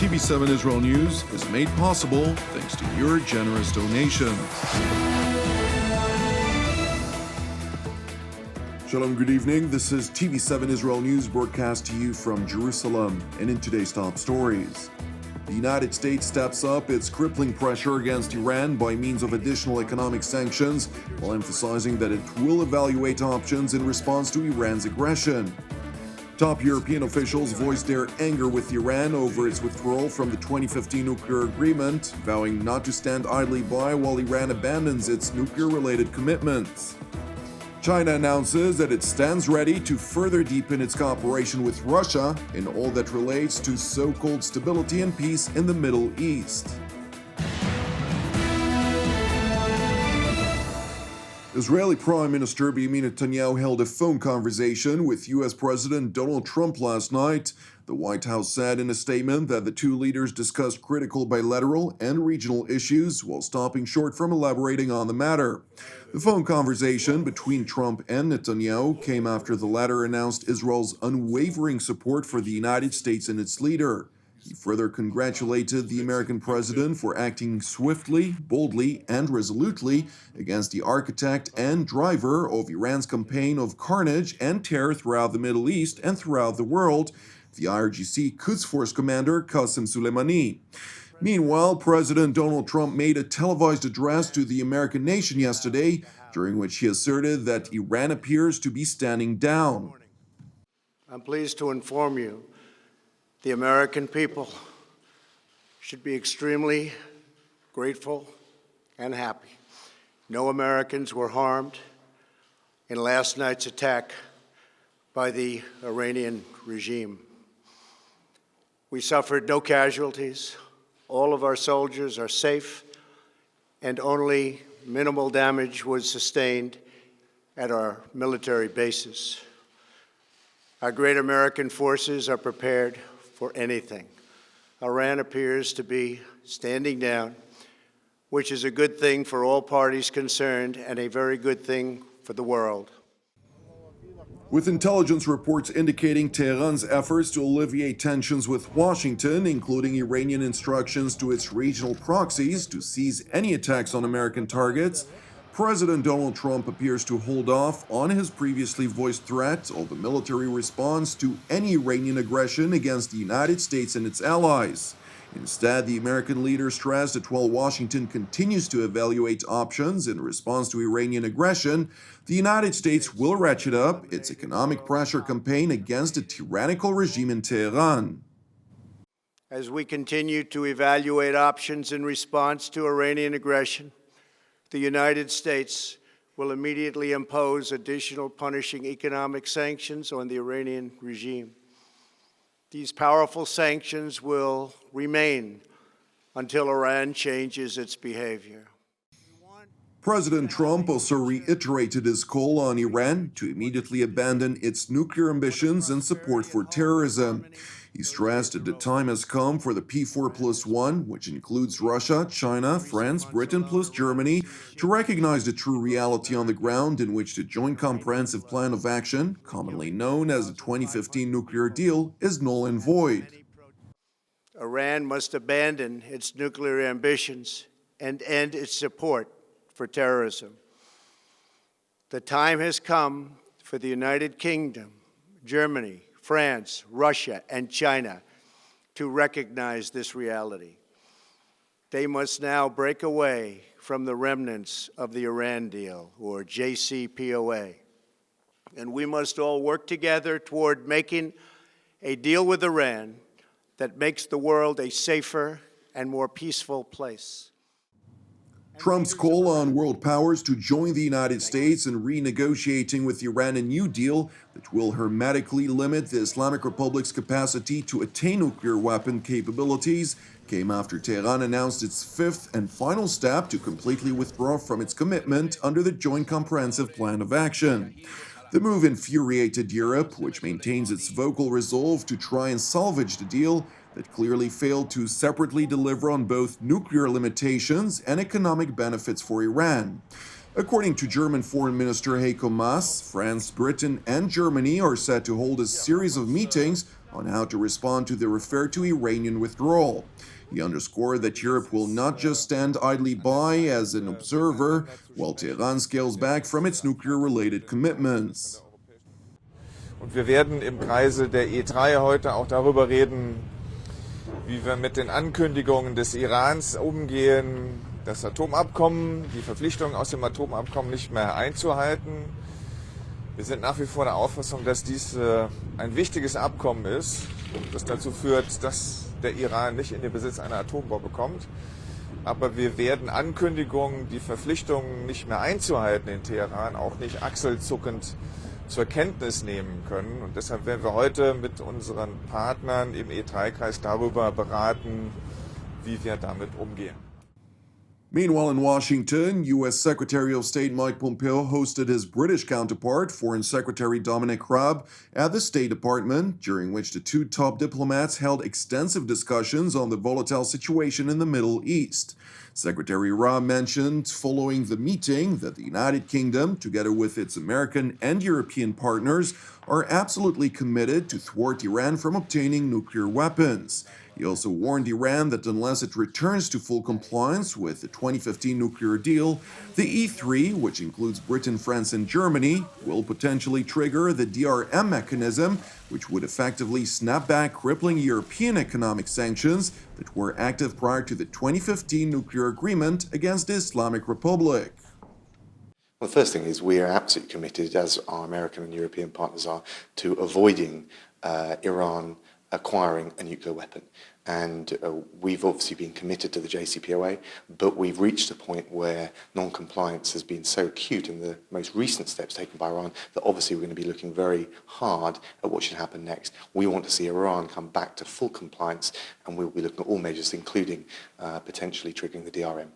TV7 Israel News is made possible thanks to your generous donations. Shalom, good evening. This is TV7 Israel News broadcast to you from Jerusalem. And in today's top stories, the United States steps up its crippling pressure against Iran by means of additional economic sanctions, while emphasizing that it will evaluate options in response to Iran's aggression. Top European officials voiced their anger with Iran over its withdrawal from the 2015 nuclear agreement, vowing not to stand idly by while Iran abandons its nuclear-related commitments. China announces that it stands ready to further deepen its cooperation with Russia in all that relates to so-called stability and peace in the Middle East. Israeli Prime Minister Benjamin Netanyahu held a phone conversation with U.S. President Donald Trump last night. The White House said in a statement that the two leaders discussed critical bilateral and regional issues while stopping short from elaborating on the matter. The phone conversation between Trump and Netanyahu came after the latter announced Israel's unwavering support for the United States and its leader. He further congratulated the American president for acting swiftly, boldly, and resolutely against the architect and driver of Iran's campaign of carnage and terror throughout the Middle East and throughout the world, the IRGC Quds Force commander Qasem Soleimani. Meanwhile, President Donald Trump made a televised address to the American nation yesterday, during which he asserted that Iran appears to be standing down. I'm pleased to inform you the American people should be extremely grateful and happy. No Americans were harmed in last night's attack by the Iranian regime. We suffered no casualties. All of our soldiers are safe, and only minimal damage was sustained at our military bases. Our great American forces are prepared for anything. Iran appears to be standing down, which is a good thing for all parties concerned and a very good thing for the world. With intelligence reports indicating Tehran's efforts to alleviate tensions with Washington, including Iranian instructions to its regional proxies to seize any attacks on American targets, President Donald Trump appears to hold off on his previously voiced threat of a military response to any Iranian aggression against the United States and its allies. Instead, the American leader stressed that while Washington continues to evaluate options in response to Iranian aggression, the United States will ratchet up its economic pressure campaign against a tyrannical regime in Tehran. As we continue to evaluate options in response to Iranian aggression, the United States will immediately impose additional punishing economic sanctions on the Iranian regime. These powerful sanctions will remain until Iran changes its behavior. President Trump also reiterated his call on Iran to immediately abandon its nuclear ambitions and support for terrorism. He stressed that the time has come for the P4+1, which includes Russia, China, France, Britain plus Germany, to recognize the true reality on the ground in which the Joint Comprehensive Plan of Action, commonly known as the 2015 nuclear deal, is null and void. Iran must abandon its nuclear ambitions and end its support for terrorism. The time has come for the United Kingdom, Germany, France, Russia, and China to recognize this reality. They must now break away from the remnants of the Iran deal, or JCPOA. And we must all work together toward making a deal with Iran that makes the world a safer and more peaceful place. Trump's call on world powers to join the United States in renegotiating with Iran a new deal that will hermetically limit the Islamic Republic's capacity to attain nuclear weapon capabilities came after Tehran announced its fifth and final step to completely withdraw from its commitment under the Joint Comprehensive Plan of Action. The move infuriated Europe, which maintains its vocal resolve to try and salvage the deal that clearly failed to separately deliver on both nuclear limitations and economic benefits for Iran. According to German Foreign Minister Heiko Maas, France, Britain, and Germany are set to hold a series of meetings on how to respond to the referred to Iranian withdrawal. He underscored that Europe will not just stand idly by as an observer while Tehran scales back from its nuclear-related commitments. Und wir werden im Kreise der E3 heute auch darüber reden, wie wir mit den Ankündigungen des Irans umgehen, das Atomabkommen, die Verpflichtungen aus dem Atomabkommen nicht mehr einzuhalten. Wir sind nach wie vor der Auffassung, dass dies ein wichtiges Abkommen ist, das dazu führt, dass der Iran nicht in den Besitz einer Atombombe kommt. Aber wir werden Ankündigungen, die Verpflichtungen nicht mehr einzuhalten in Teheran, auch nicht achselzuckend zur Kenntnis nehmen können. Und deshalb werden wir heute mit unseren Partnern im E3-Kreis darüber beraten, wie wir damit umgehen. Meanwhile, in Washington, U.S. Secretary of State Mike Pompeo hosted his British counterpart, Foreign Secretary Dominic Raab, at the State Department, during which the two top diplomats held extensive discussions on the volatile situation in the Middle East. Secretary Raab mentioned following the meeting that the United Kingdom, together with its American and European partners, are absolutely committed to thwart Iran from obtaining nuclear weapons. He also warned Iran that unless it returns to full compliance with the 2015 nuclear deal, the E3, which includes Britain, France, and Germany, will potentially trigger the DRM mechanism, which would effectively snap back crippling European economic sanctions that were active prior to the 2015 nuclear agreement against the Islamic Republic. Well, the first thing is we are absolutely committed, as our American and European partners are, to avoiding Iran acquiring a nuclear weapon. And we've obviously been committed to the JCPOA, but we've reached a point where non-compliance has been so acute in the most recent steps taken by Iran that obviously we're going to be looking very hard at what should happen next. We want to see Iran come back to full compliance, and we'll be looking at all measures, including potentially triggering the DRM.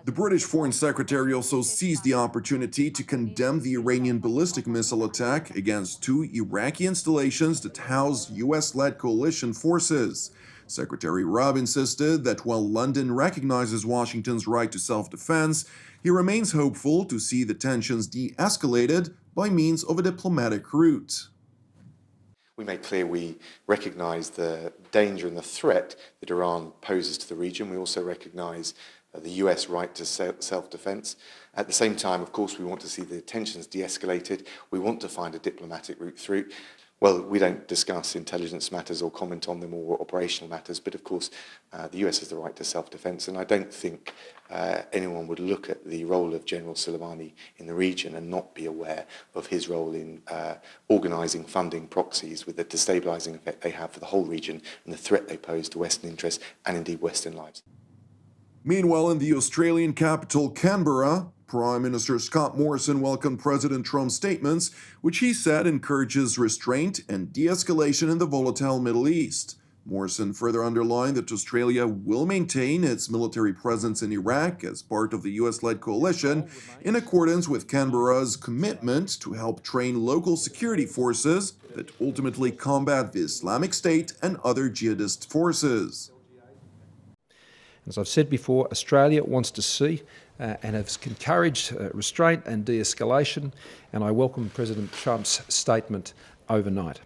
The British Foreign Secretary also seized the opportunity to condemn the Iranian ballistic missile attack against two Iraqi installations that house US-led coalition forces. Secretary Raab insisted that while London recognizes Washington's right to self-defense, he remains hopeful to see the tensions de-escalated by means of a diplomatic route. We made clear we recognise the danger and the threat that Iran poses to the region. We also recognise the US right to self-defense. At the same time, of course, we want to see the tensions de-escalated. We want to find a diplomatic route through. Well, we don't discuss intelligence matters or comment on them or operational matters, but of course, the US has the right to self-defense, and I don't think anyone would look at the role of General Soleimani in the region and not be aware of his role in organising, funding proxies with the destabilising effect they have for the whole region and the threat they pose to Western interests and indeed Western lives. Meanwhile, in the Australian capital, Canberra, Prime Minister Scott Morrison welcomed President Trump's statements, which he said encourages restraint and de-escalation in the volatile Middle East. Morrison further underlined that Australia will maintain its military presence in Iraq as part of the US-led coalition, in accordance with Canberra's commitment to help train local security forces that ultimately combat the Islamic State and other jihadist forces. As I've said before, Australia wants to see and has encouraged restraint and de-escalation, and I welcome President Trump's statement overnight.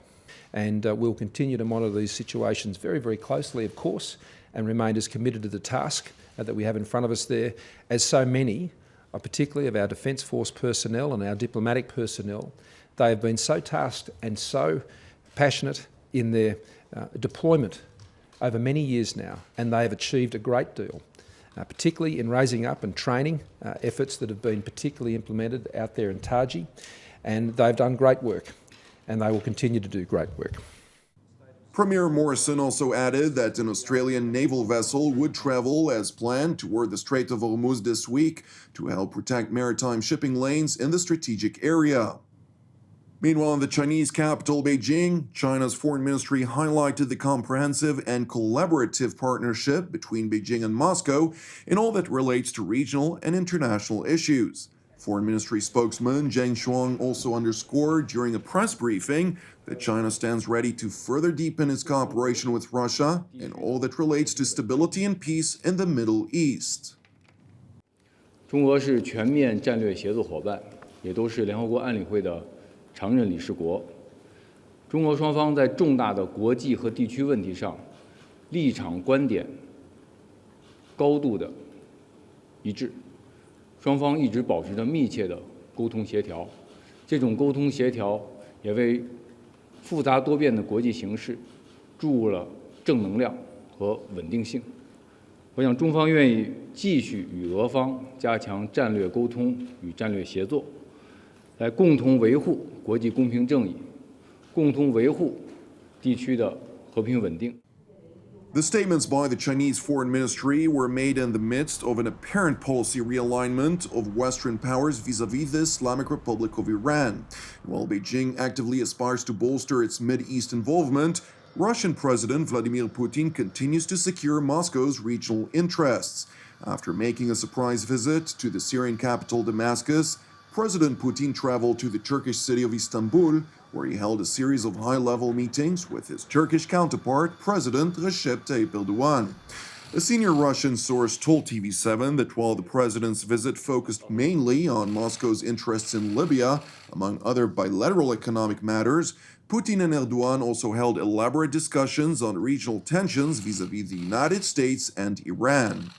And we'll continue to monitor these situations very, very closely, of course, and remain as committed to the task that we have in front of us there, as so many, particularly of our Defence Force personnel and our diplomatic personnel, they have been so tasked and so passionate in their deployment over many years now, and they have achieved a great deal, particularly in raising up and training efforts that have been particularly implemented out there in Taji, and they've done great work, and they will continue to do great work. Premier Morrison also added that an Australian naval vessel would travel as planned toward the Strait of Hormuz this week to help protect maritime shipping lanes in the strategic area. Meanwhile, in the Chinese capital, Beijing, China's foreign ministry highlighted the comprehensive and collaborative partnership between Beijing and Moscow in all that relates to regional and international issues. Foreign Ministry spokesman Zheng Shuang also underscored during a press briefing that China stands ready to further deepen its cooperation with Russia in all that relates to stability and peace in the Middle East. 中俄是全面战略协作伙伴，也都是联合国安理会的常任理事国。中国双方在重大的国际和地区问题上，立场观点高度的一致，双方一直保持着密切的沟通协调。这种沟通协调也为复杂多变的国际形势注入了正能量和稳定性。我想，中方愿意继续与俄方加强战略沟通与战略协作，来共同维护国际公平正义，共同维护地区的和平稳定。The statements by the Chinese Foreign Ministry were made in the midst of an apparent policy realignment of Western powers vis-à-vis the Islamic Republic of Iran. While Beijing actively aspires to bolster its Mid-East involvement, Russian President Vladimir Putin continues to secure Moscow's regional interests. After making a surprise visit to the Syrian capital Damascus, President Putin traveled to the Turkish city of Istanbul, where he held a series of high-level meetings with his Turkish counterpart, President Recep Tayyip Erdogan. A senior Russian source told TV7 that while the president's visit focused mainly on Moscow's interests in Libya, among other bilateral economic matters, Putin and Erdogan also held elaborate discussions on regional tensions vis-à-vis the United States and Iran.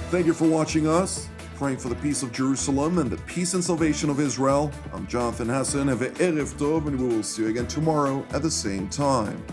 Thank you for watching us. Praying for the peace of Jerusalem and the peace and salvation of Israel. I'm Jonathan Hassan. Have a Erev Tov, and we will see you again tomorrow at the same time.